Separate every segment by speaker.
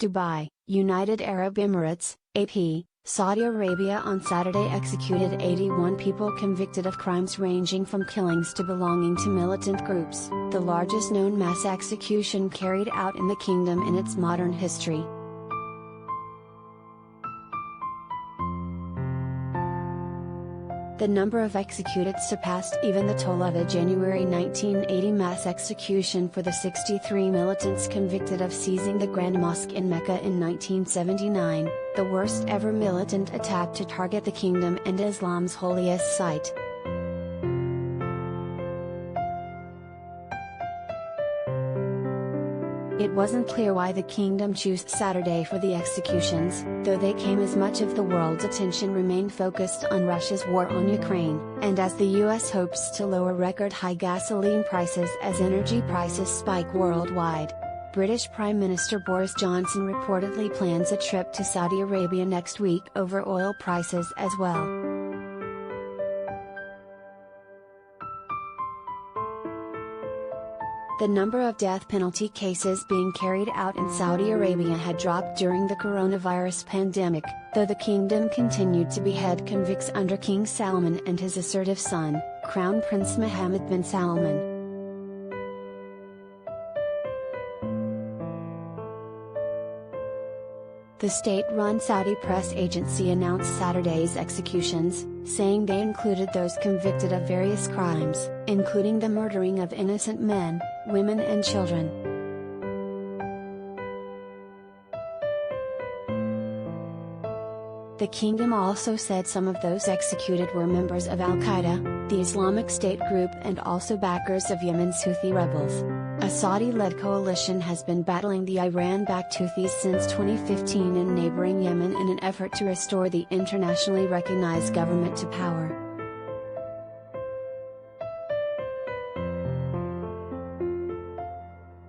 Speaker 1: Dubai, United Arab Emirates, AP, Saudi Arabia on Saturday executed 81 people convicted of crimes ranging from killings to belonging to militant groups, the largest known mass execution carried out in the kingdom in its modern history. The number of executed surpassed even the toll of a January 1980 mass execution for the 63 militants convicted of seizing the Grand Mosque in Mecca in 1979, the worst ever militant attack to target the kingdom and Islam's holiest site. It wasn't clear why the kingdom chose Saturday for the executions, though they came as much of the world's attention remained focused on Russia's war on Ukraine, and as the US hopes to lower record-high gasoline prices as energy prices spike worldwide. British Prime Minister Boris Johnson reportedly plans a trip to Saudi Arabia next week over oil prices as well. The number of death penalty cases being carried out in Saudi Arabia had dropped during the coronavirus pandemic, though the kingdom continued to behead convicts under King Salman and his assertive son, Crown Prince Mohammed bin Salman. The state-run Saudi press agency announced Saturday's executions, saying they included those convicted of various crimes, including the murdering of innocent men, women and children. The kingdom also said some of those executed were members of Al-Qaeda, the Islamic State group, and also backers of Yemen's Houthi rebels. A Saudi-led coalition has been battling the Iran-backed Houthis since 2015 in neighboring Yemen in an effort to restore the internationally recognized government to power.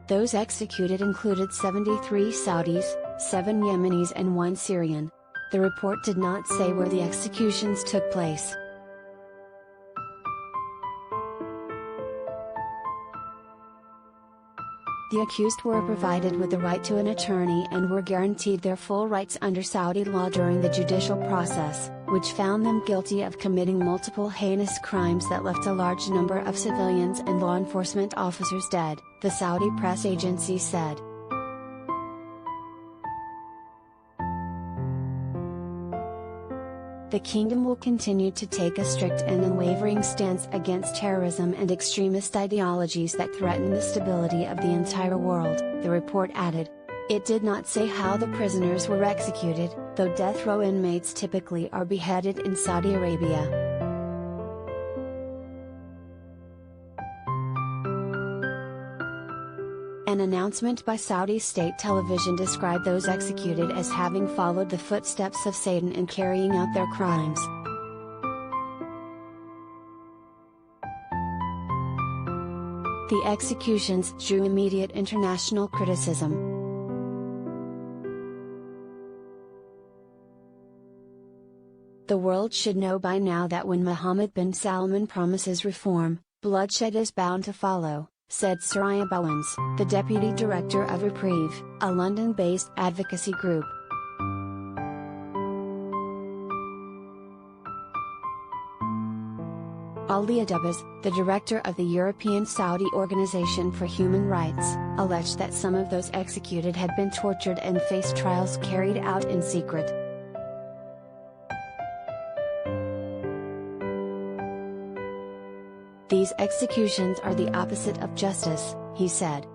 Speaker 1: Those executed included 73 Saudis, 7 Yemenis and 1 Syrian. The report did not say where the executions took place. The accused were provided with the right to an attorney and were guaranteed their full rights under Saudi law during the judicial process, which found them guilty of committing multiple heinous crimes that left a large number of civilians and law enforcement officers dead, the Saudi press agency said. The kingdom will continue to take a strict and unwavering stance against terrorism and extremist ideologies that threaten the stability of the entire world, the report added. It did not say how the prisoners were executed, though death row inmates typically are beheaded in Saudi Arabia. An announcement by Saudi state television described those executed as having followed the footsteps of Satan in carrying out their crimes. The executions drew immediate international criticism. The world should know by now that when Mohammed bin Salman promises reform, bloodshed is bound to follow, said Soraya Bowens, the deputy director of Reprieve, a London-based advocacy group. Ali Adubas, the director of the European Saudi Organization for Human Rights, alleged that some of those executed had been tortured and faced trials carried out in secret. These executions are the opposite of justice, he said.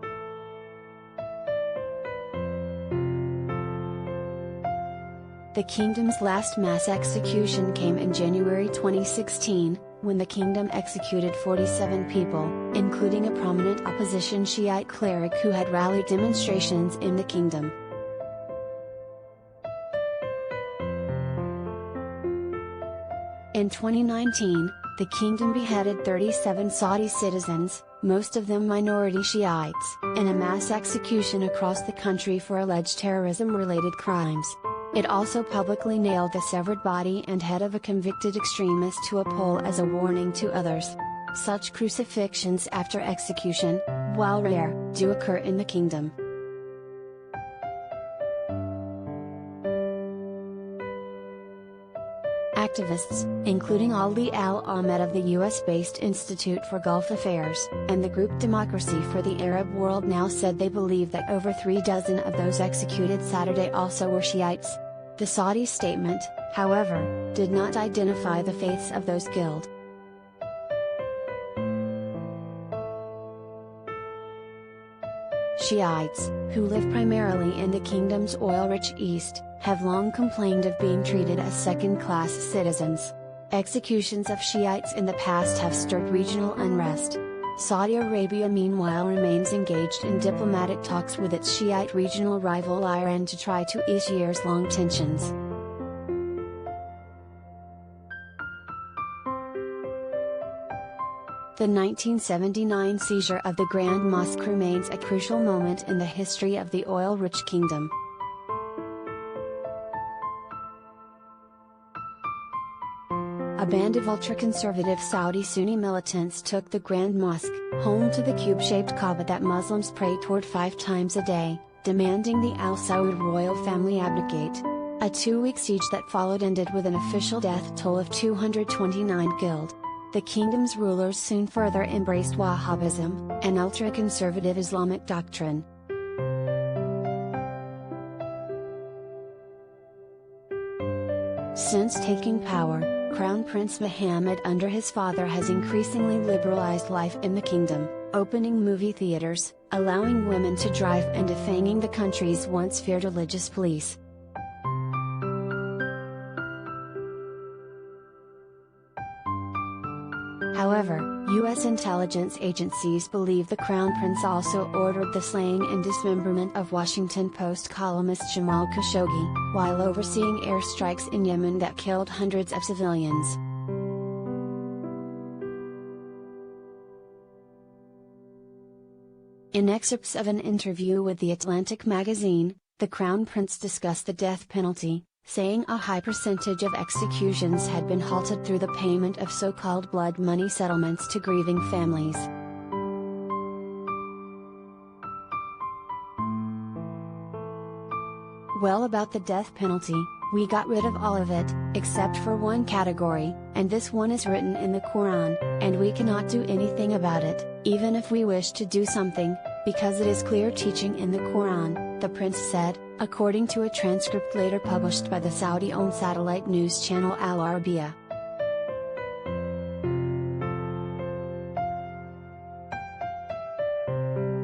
Speaker 1: The kingdom's last mass execution came in January 2016, when the kingdom executed 47 people, including a prominent opposition Shiite cleric who had rallied demonstrations in the kingdom. In 2019, the kingdom beheaded 37 Saudi citizens, most of them minority Shiites, in a mass execution across the country for alleged terrorism-related crimes. It also publicly nailed the severed body and head of a convicted extremist to a pole as a warning to others. Such crucifixions after execution, while rare, do occur in the kingdom. Activists, including Ali Al-Ahmed of the US-based Institute for Gulf Affairs, and the group Democracy for the Arab World now said they believe that over 36 of those executed Saturday also were Shiites. The Saudi statement, however, did not identify the faiths of those killed. Shiites, who live primarily in the kingdom's oil-rich east, have long complained of being treated as second-class citizens. Executions of Shiites in the past have stirred regional unrest. Saudi Arabia meanwhile remains engaged in diplomatic talks with its Shiite regional rival Iran to try to ease years-long tensions. The 1979 seizure of the Grand Mosque remains a crucial moment in the history of the oil-rich kingdom. A band of ultra-conservative Saudi Sunni militants took the Grand Mosque, home to the cube-shaped Kaaba that Muslims pray toward 5 times a day, demanding the Al Saud royal family abdicate. A 2-week siege that followed ended with an official death toll of 229 killed. The kingdom's rulers soon further embraced Wahhabism, an ultra-conservative Islamic doctrine. Since taking power, Crown Prince Mohammed under his father has increasingly liberalized life in the kingdom, opening movie theaters, allowing women to drive and defanging the country's once feared religious police. However, U.S. intelligence agencies believe the Crown Prince also ordered the slaying and dismemberment of Washington Post columnist Jamal Khashoggi, while overseeing airstrikes in Yemen that killed hundreds of civilians. In excerpts of an interview with The Atlantic magazine, the Crown Prince discussed the death penalty, saying a high percentage of executions had been halted through the payment of so-called blood money settlements to grieving families. Well, about the death penalty, we got rid of all of it, except for one category, and this one is written in the Quran, and we cannot do anything about it, even if we wish to do something, because it is clear teaching in the Quran, the prince said, according to a transcript later published by the Saudi-owned satellite news channel Al Arabiya.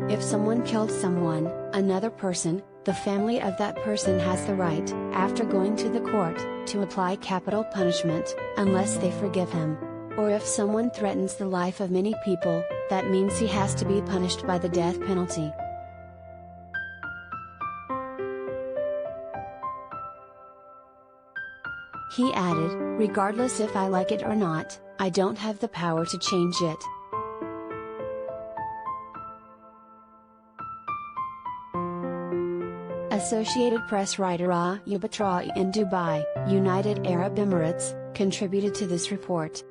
Speaker 1: If someone killed someone, another person, the family of that person has the right, after going to the court, to apply capital punishment, unless they forgive him. Or if someone threatens the life of many people, that means he has to be punished by the death penalty. He added, regardless if I like it or not, I don't have the power to change it. Associated Press writer Ayub Atra'i in Dubai, United Arab Emirates, contributed to this report.